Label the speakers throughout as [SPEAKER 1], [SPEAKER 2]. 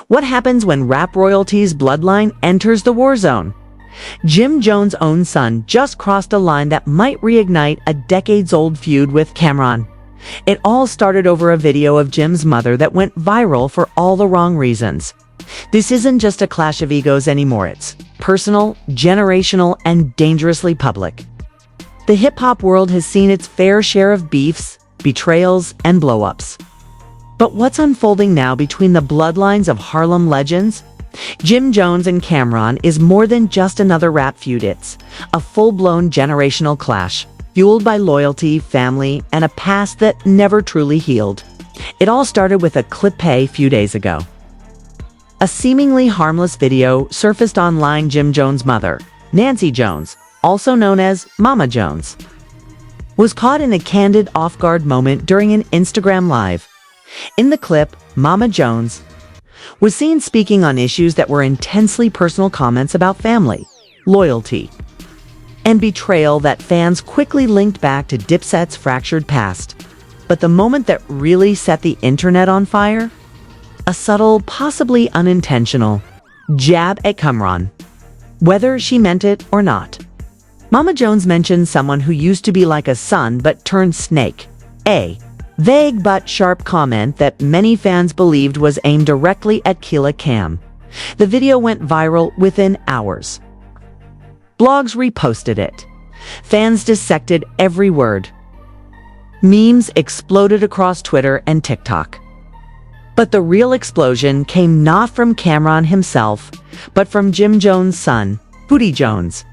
[SPEAKER 1] What happens when rap royalty's bloodline enters the war zone? Jim Jones' own son just crossed a line that might reignite a decades-old feud with Camron. It all started over a video of Jim's mother that went viral for all the wrong reasons. This isn't just a clash of egos anymore. It's personal, generational, and dangerously public. The hip-hop world has seen its fair share of beefs, betrayals, and blow-ups. But what's unfolding now between the bloodlines of Harlem legends? Jim Jones and Camron is more than just another rap feud. It's a full-blown generational clash, fueled by loyalty, family, and a past that never truly healed. It all started with a clip a few days ago. A seemingly harmless video surfaced online. Jim Jones' mother, Nancy Jones, also known as Mama Jones, was caught in a candid off-guard moment during an Instagram Live. In the clip, Mama Jones was seen speaking on issues that were intensely personal, comments about family, loyalty, and betrayal that fans quickly linked back to Dipset's fractured past. But the moment that really set the internet on fire? A subtle, possibly unintentional, jab at Camron, whether she meant it or not. Mama Jones mentioned someone who used to be like a son but turned snake. A vague but sharp comment that many fans believed was aimed directly at Killa Cam. The video went viral within hours. Blogs reposted it. Fans dissected every word. Memes exploded across Twitter and TikTok. But the real explosion came not from Camron himself, but from Jim Jones' son, Putty Jones.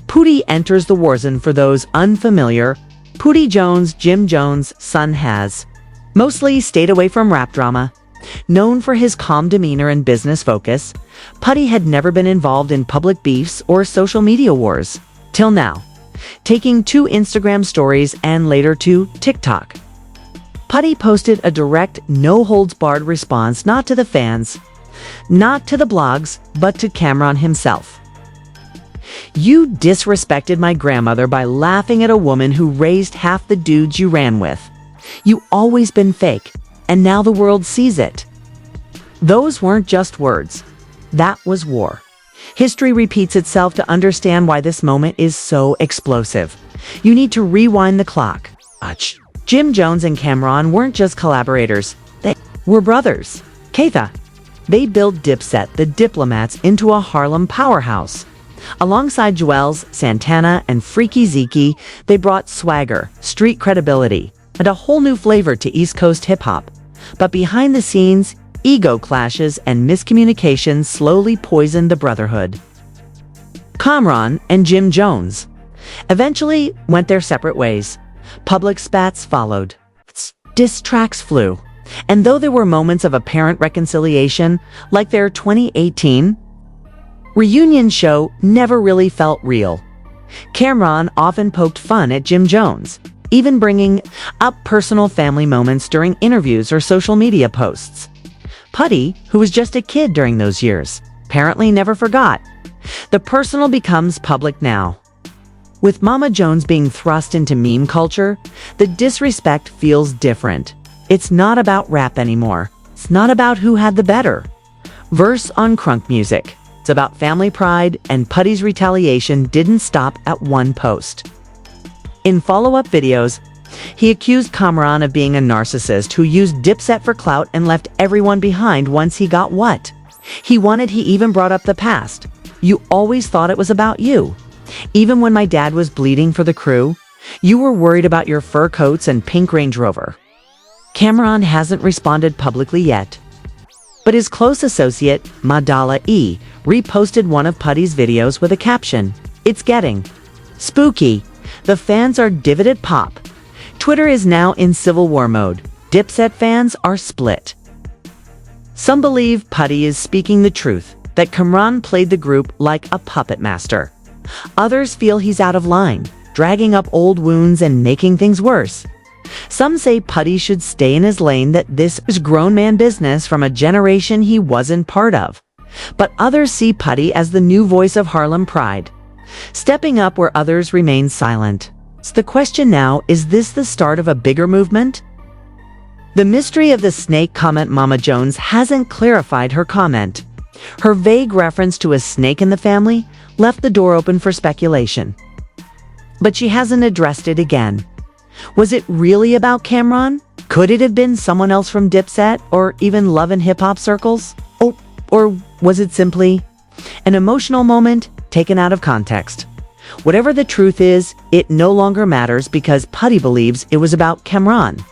[SPEAKER 1] Putty enters the war zone. For those unfamiliar, Putty Jones, Jim Jones' son, has mostly stayed away from rap drama. Known for his calm demeanor and business focus, Putty had never been involved in public beefs or social media wars, till now, taking to Instagram stories and later to TikTok. Putty posted a direct, no-holds-barred response, not to the fans, not to the blogs, but to Camron himself. "You disrespected my grandmother by laughing at a woman who raised half the dudes you ran with. You always been fake, and now the world sees it." Those weren't just words. That was war. History repeats itself. To understand why this moment is so explosive, you need to rewind the clock. Jim Jones and Camron weren't just collaborators, they were brothers. Keitha. They built Dipset, the Diplomats, into a Harlem powerhouse. Alongside Juelz Santana and Freaky Zeke, they brought swagger, street credibility, and a whole new flavor to East Coast hip-hop. But behind the scenes, ego clashes and miscommunications slowly poisoned the brotherhood. Camron and Jim Jones eventually went their separate ways. Public spats followed. Diss tracks flew. And though there were moments of apparent reconciliation, like their 2018 reunion show, never really felt real. Camron often poked fun at Jim Jones, even bringing up personal family moments during interviews or social media posts. Putty, who was just a kid during those years, apparently never forgot. The personal becomes public now. With Mama Jones being thrust into meme culture, the disrespect feels different. It's not about rap anymore. It's not about who had the better verse on crunk music. It's about family pride, and Putty's retaliation didn't stop at one post. In follow-up videos, he accused Camron of being a narcissist who used Dipset for clout and left everyone behind once he got what he wanted. He even brought up the past. "You always thought it was about you. Even when my dad was bleeding for the crew, you were worried about your fur coats and pink Range Rover." Camron hasn't responded publicly yet, but his close associate, Madala E, reposted one of Putty's videos with a caption, "It's getting spooky. The fans are divided pop." Twitter is now in civil war mode. Dipset fans are split. Some believe Putty is speaking the truth, that Camron played the group like a puppet master. Others feel he's out of line, dragging up old wounds and making things worse. Some say Putty should stay in his lane, that this is grown man business from a generation he wasn't part of. But others see Putty as the new voice of Harlem pride, stepping up where others remain silent. So the question now, is this the start of a bigger movement? The mystery of the snake comment Mama Jones hasn't clarified her comment. Her vague reference to a snake in the family left the door open for speculation. But she hasn't addressed it again. Was it really about Camron? Could it have been someone else from Dipset or even Love and Hip Hop circles? Or was it simply an emotional moment taken out of context? Whatever the truth is, it no longer matters because Putty believes it was about Camron.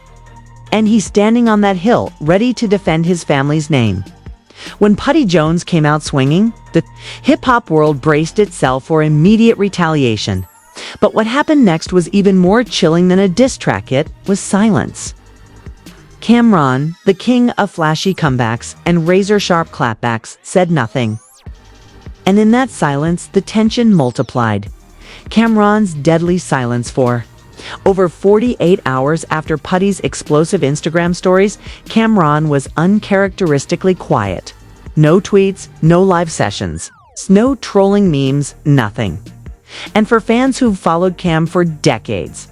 [SPEAKER 1] And he's standing on that hill, ready to defend his family's name. When Putty Jones came out swinging, the hip-hop world braced itself for immediate retaliation. But what happened next was even more chilling than a diss track. It was silence. Camron, the king of flashy comebacks and razor-sharp clapbacks, said nothing. And in that silence, the tension multiplied. Camron's deadly silence for over 48 hours after Putty's explosive Instagram stories, Camron was uncharacteristically quiet. No tweets, no live sessions, no trolling memes, nothing. And for fans who've followed Cam for decades,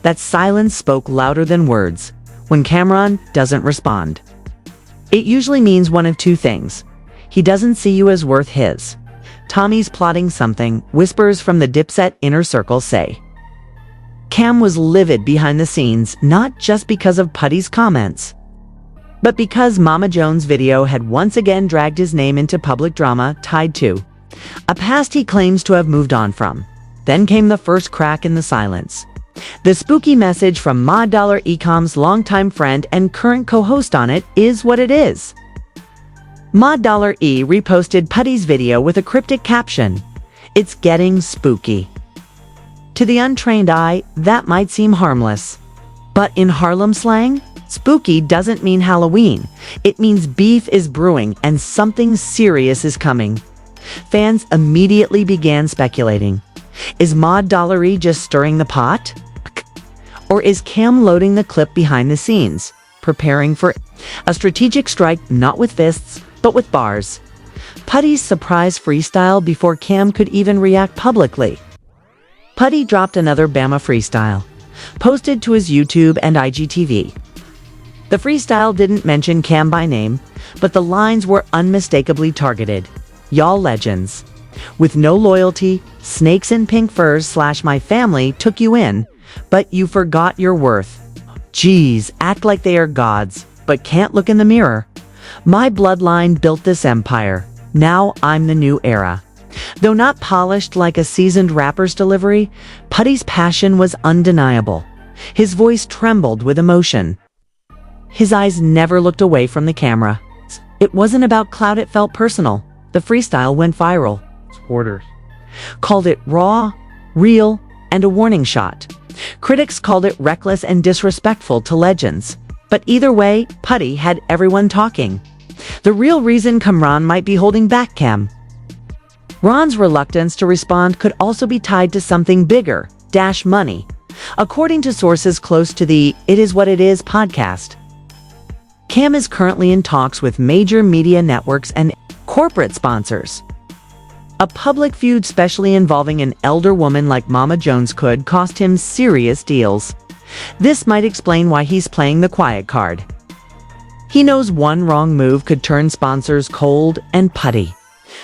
[SPEAKER 1] that silence spoke louder than words. When Camron doesn't respond, it usually means one of two things. He doesn't see you as worth his. Tommy's plotting something, whispers from the Dipset inner circle say. Cam was livid behind the scenes, not just because of Putty's comments, but because Mama Jones' video had once again dragged his name into public drama tied to a past he claims to have moved on from. Then came the first crack in the silence. The spooky message from Mod Dollar Ecom's longtime friend and current co-host on it is what it is. Mod Dollar E reposted Putty's video with a cryptic caption, "It's getting spooky." To the untrained eye, that might seem harmless. But in Harlem slang, spooky doesn't mean Halloween. It means beef is brewing and something serious is coming. Fans immediately began speculating. Is Mod Dollar E just stirring the pot? Or is Cam loading the clip behind the scenes, preparing for a strategic strike not with fists, but with bars? Putty's surprise freestyle before Cam could even react publicly. Putty dropped another Bama freestyle, posted to his YouTube and IGTV. The freestyle didn't mention Cam by name, but the lines were unmistakably targeted. Y'all legends. With no loyalty, snakes in pink furs / my family took you in, but you forgot your worth. Geez, act like they are gods, but can't look in the mirror. My bloodline built this empire. Now I'm the new era. Though not polished like a seasoned rapper's delivery, Putty's passion was undeniable. His voice trembled with emotion. His eyes never looked away from the camera. It wasn't about clout, it felt personal. The freestyle went viral. Supporters called it raw, real, and a warning shot. Critics called it reckless and disrespectful to legends. But either way, Putty had everyone talking. The real reason Camron might be holding back Cam. Ron's reluctance to respond could also be tied to something bigger, money. According to sources close to the It Is What It Is podcast, Cam is currently in talks with major media networks and corporate sponsors. A public feud especially involving an elder woman like Mama Jones could cost him serious deals. This might explain why he's playing the quiet card. He knows one wrong move could turn sponsors cold and Putty.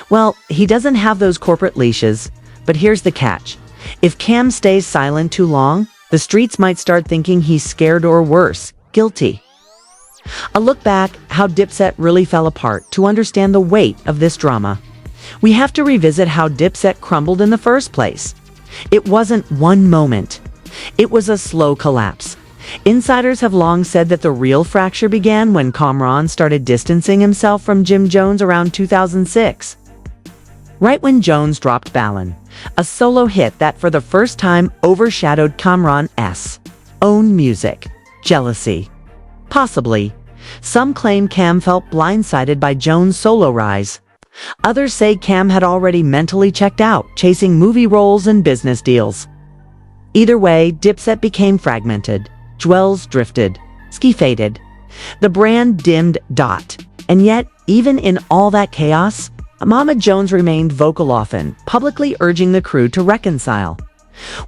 [SPEAKER 1] Well, he doesn't have those corporate leashes, but here's the catch. If Cam stays silent too long, the streets might start thinking he's scared or worse, guilty. A look back how Dipset really fell apart to understand the weight of this drama. We have to revisit how Dipset crumbled in the first place. It wasn't one moment. It was a slow collapse. Insiders have long said that the real fracture began when Camron started distancing himself from Jim Jones around 2006. Right when Jones dropped Ballin, a solo hit that for the first time overshadowed Camron's own music. Jealousy. Possibly. Some claim Cam felt blindsided by Jones' solo rise. Others say Cam had already mentally checked out, chasing movie roles and business deals. Either way, Dipset became fragmented. Jewels drifted. Ski faded. The brand dimmed. And yet, even in all that chaos, Mama Jones remained vocal, often publicly urging the crew to reconcile.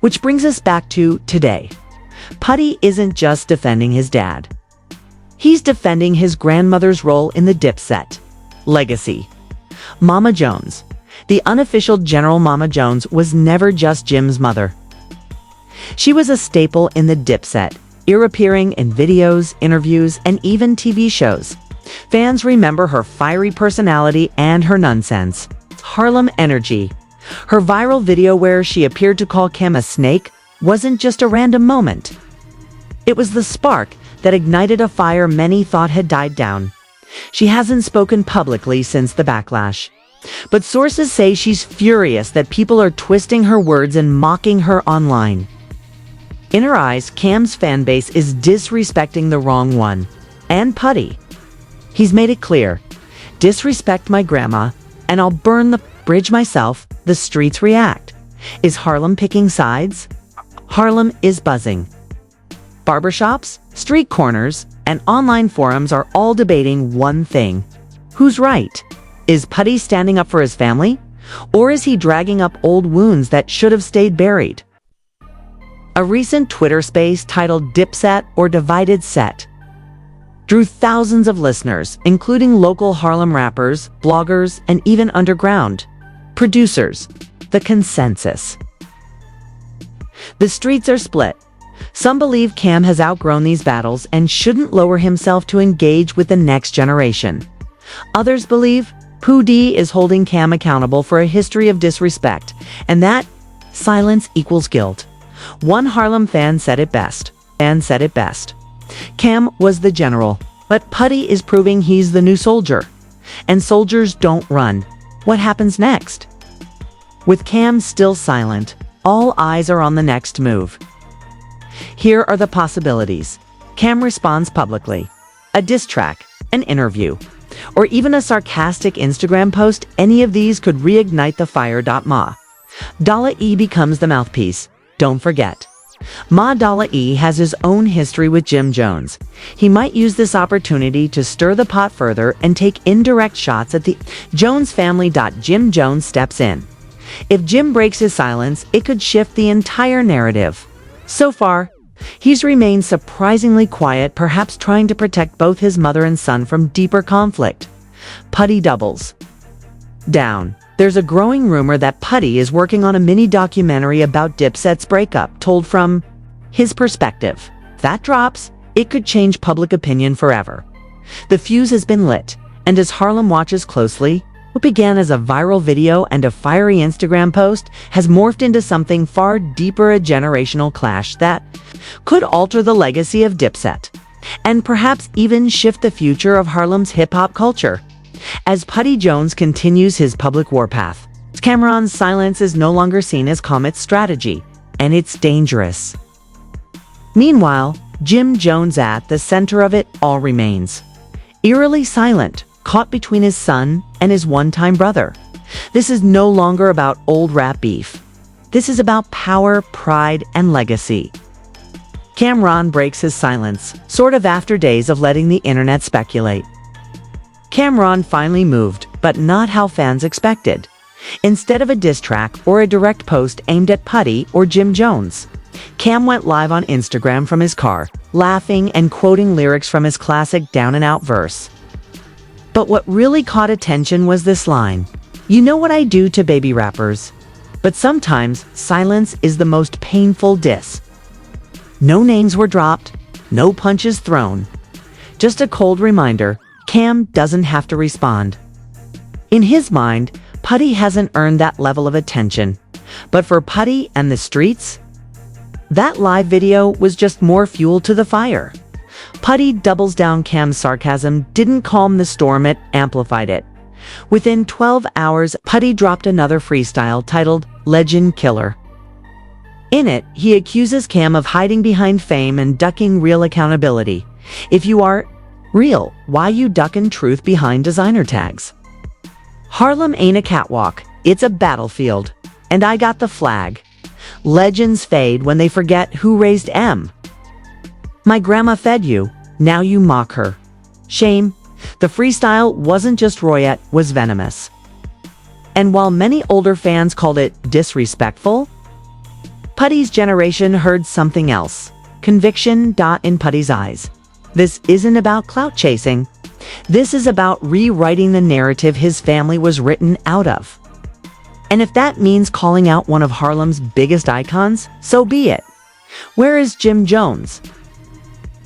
[SPEAKER 1] Which brings us back to today. Putty isn't just defending his dad. He's defending his grandmother's role in the Dipset. Legacy. Mama Jones. The unofficial General Mama Jones was never just Jim's mother. She was a staple in the Dipset, appearing in videos, interviews, and even TV shows. Fans remember her fiery personality and her nonsense. Harlem energy. Her viral video where she appeared to call Cam a snake wasn't just a random moment. It was the spark that ignited a fire many thought had died down. She hasn't spoken publicly since the backlash, but sources say she's furious that people are twisting her words and mocking her online. In her eyes, Cam's fanbase is disrespecting the wrong one. And Putty. He's made it clear. Disrespect my grandma, and I'll burn the bridge myself. The streets react. Is Harlem picking sides? Harlem is buzzing. Barbershops, street corners, and online forums are all debating one thing. Who's right? Is Putty standing up for his family? Or is he dragging up old wounds that should have stayed buried? A recent Twitter space titled Dipset or Divided Set drew thousands of listeners, including local Harlem rappers, bloggers, and even underground producers. The consensus. The streets are split. Some believe Cam has outgrown these battles and shouldn't lower himself to engage with the next generation. Others believe Putty is holding Cam accountable for a history of disrespect, and that silence equals guilt. One Harlem fan said it best. Cam was the general, but Putty is proving he's the new soldier. And soldiers don't run. What happens next? With Cam still silent, all eyes are on the next move. Here are the possibilities. Cam responds publicly. A diss track, an interview, or even a sarcastic Instagram post. Any of these could reignite the fire. Ma Dalla E becomes the mouthpiece. Don't forget, Ma Dalla E has his own history with Jim Jones. He might use this opportunity to stir the pot further and take indirect shots at the Jones family. Jim Jones steps in. If Jim breaks his silence, it could shift the entire narrative. So far, he's remained surprisingly quiet, perhaps trying to protect both his mother and son from deeper conflict. Putty doubles down. There's a growing rumor that Putty is working on a mini documentary about Dipset's breakup, told from his perspective. If that drops, it could change public opinion forever. The fuse has been lit, and as Harlem watches closely, what began as a viral video and a fiery Instagram post has morphed into something far deeper, a generational clash that could alter the legacy of Dipset, and perhaps even shift the future of Harlem's hip-hop culture. As Putty Jones continues his public warpath, Camron's silence is no longer seen as Comet's strategy, and it's dangerous. Meanwhile, Jim Jones, at the center of it all, remains eerily silent, caught between his son and his one-time brother. This is no longer about old rap beef. This is about power, pride, and legacy. Camron breaks his silence, sort of after days of letting the internet speculate. Camron finally moved, but not how fans expected. Instead of a diss track or a direct post aimed at Putty or Jim Jones, Cam went live on Instagram from his car, laughing and quoting lyrics from his classic Down and Out verse. But what really caught attention was this line: "You know what I do to baby rappers, but sometimes silence is the most painful diss." No names were dropped, no punches thrown. Just a cold reminder, Cam doesn't have to respond. In his mind, Putty hasn't earned that level of attention. But for Putty and the streets, that live video was just more fuel to the fire. Putty doubles down. Cam's sarcasm didn't calm the storm, it amplified it. Within 12 hours, Putty dropped another freestyle titled Legend Killer. In it, he accuses Cam of hiding behind fame and ducking real accountability. If you are real, why you ducking truth behind designer tags? Harlem ain't a catwalk, it's a battlefield. And I got the flag. Legends fade when they forget who raised M. My grandma fed you, now you mock her. Shame. The freestyle wasn't just Royette, was venomous. And while many older fans called it disrespectful, Putty's generation heard something else. Conviction. In Putty's eyes, This isn't about clout chasing. This is about rewriting the narrative his family was written out of. And if that means calling out one of Harlem's biggest icons, so be it. Where is Jim Jones?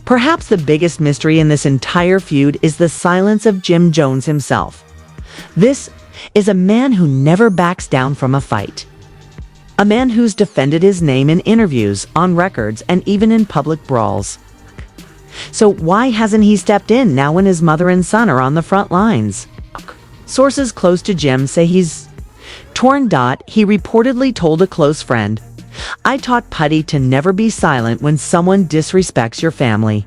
[SPEAKER 1] Perhaps the biggest mystery in this entire feud is the silence of Jim Jones himself. This is a man who never backs down from a fight. A man who's defended his name in interviews, on records, and even in public brawls. So why hasn't he stepped in now when his mother and son are on the front lines? Sources close to Jim say he's torn. He reportedly told a close friend, "I taught Putty to never be silent when someone disrespects your family.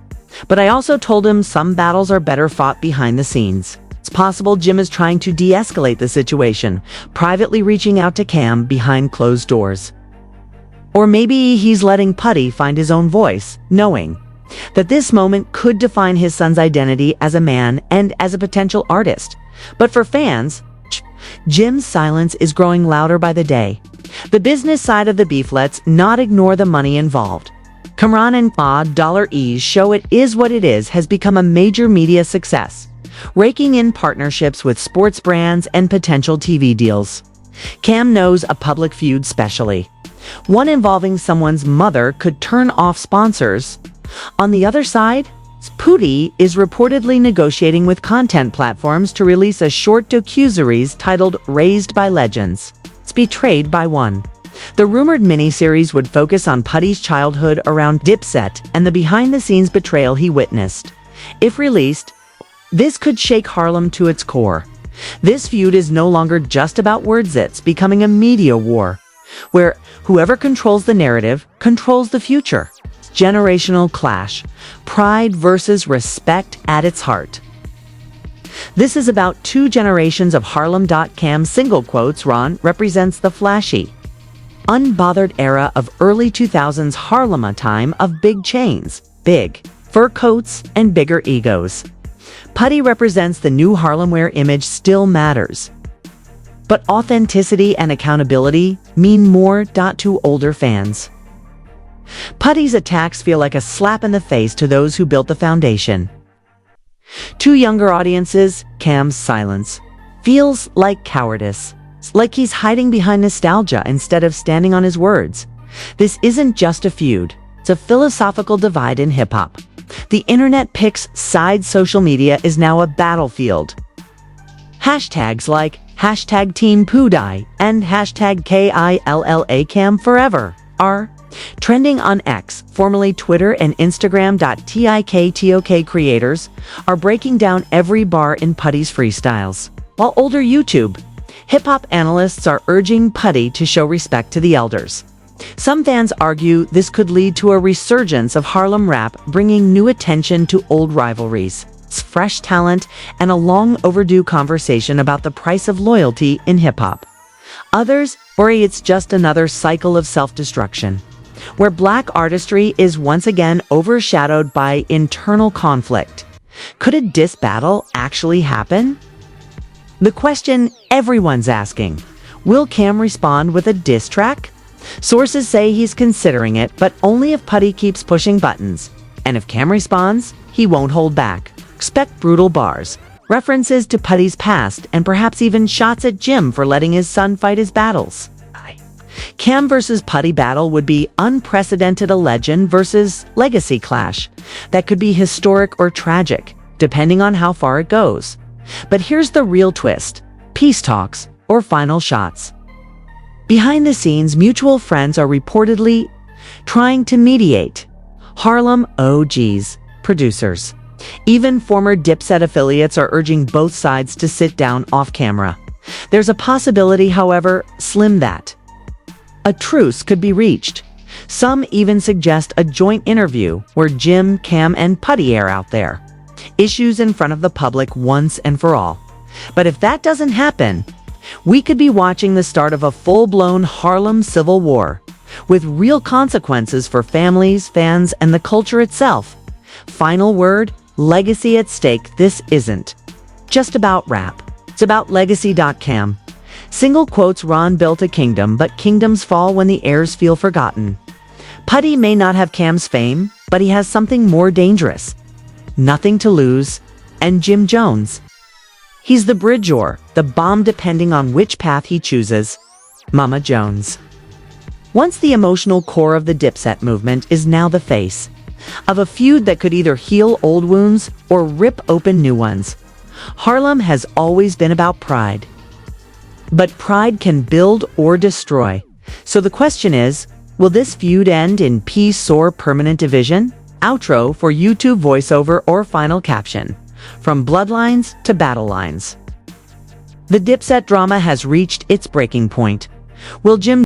[SPEAKER 1] But I also told him some battles are better fought behind the scenes." It's possible Jim is trying to de-escalate the situation, privately reaching out to Cam behind closed doors. Or maybe he's letting Putty find his own voice, knowing that this moment could define his son's identity as a man and as a potential artist. But for fans, Jim's silence is growing louder by the day. The business side of the beef lets not ignore the money involved. Camron and $E's show It Is What It Is has become a major media success, raking in partnerships with sports brands and potential TV deals. Cam knows a public feud specially. One involving someone's mother could turn off sponsors. On the other side, Putty is reportedly negotiating with content platforms to release a short docuseries titled Raised by Legends. It's Betrayed by One. The rumored miniseries would focus on Putty's childhood around Dipset and the behind-the-scenes betrayal he witnessed. If released, this could shake Harlem to its core. This feud is no longer just about words, it's becoming a media war, where whoever controls the narrative controls the future. Generational clash, pride versus respect at its heart. This is about two generations of Harlem. Cam single quotes Ron represents the flashy, unbothered era of early 2000s Harlem, a time of big chains, big fur coats, and bigger egos. Putty represents the new Harlem where image still matters, but authenticity and accountability mean more to older fans. Putty's attacks feel like a slap in the face to those who built the foundation. To younger audiences, Cam's silence feels like cowardice, like he's hiding behind nostalgia instead of standing on his words. This isn't just a feud, it's a philosophical divide in hip-hop. The internet picks sides. Social media is now a battlefield. Hashtags like hashtag Team Putty and hashtag KILLA Cam Forever are trending on X, formerly Twitter, and Instagram. TikTok creators are breaking down every bar in Putty's freestyles, while older YouTube hip-hop analysts are urging Putty to show respect to the elders. Some fans argue this could lead to a resurgence of Harlem rap, bringing new attention to old rivalries, fresh talent, and a long overdue conversation about the price of loyalty in hip-hop. Others worry it's just another cycle of self-destruction, where black artistry is once again overshadowed by internal conflict. Could a diss battle actually happen? The question everyone's asking: will Cam respond with a diss track? Sources say he's considering it, but only if Putty keeps pushing buttons. And if Cam responds, he won't hold back. Expect brutal bars, references to Putty's past, and perhaps even shots at Jim for letting his son fight his battles. Cam versus Putty battle would be unprecedented, a legend versus legacy clash that could be historic or tragic, depending on how far it goes. But here's the real twist: peace talks or final shots. Behind the scenes, mutual friends are reportedly trying to mediate. Harlem OGs, producers, even former Dipset affiliates are urging both sides to sit down off camera. There's a possibility, however slim, that a truce could be reached. Some even suggest a joint interview where Jim, Cam, and Putty air out their issues in front of the public once and for all. But if that doesn't happen, we could be watching the start of a full-blown Harlem civil war, with real consequences for families, fans, and the culture itself. Final word: legacy at stake. This isn't just about rap. It's about legacy. Cam single quotes Ron built a kingdom, but kingdoms fall when the heirs feel forgotten. Putty may not have Cam's fame, but he has something more dangerous: Nothing to Lose, and Jim Jones. He's the bridge or the bomb depending on which path he chooses. Mama Jones. Once the emotional core of the Dipset movement is now the face of a feud that could either heal old wounds or rip open new ones. Harlem has always been about pride. But pride can build or destroy. So the question is, will this feud end in peace or permanent division? Outro for YouTube voiceover or final caption. From bloodlines to battle lines. The Dipset drama has reached its breaking point. Will Jim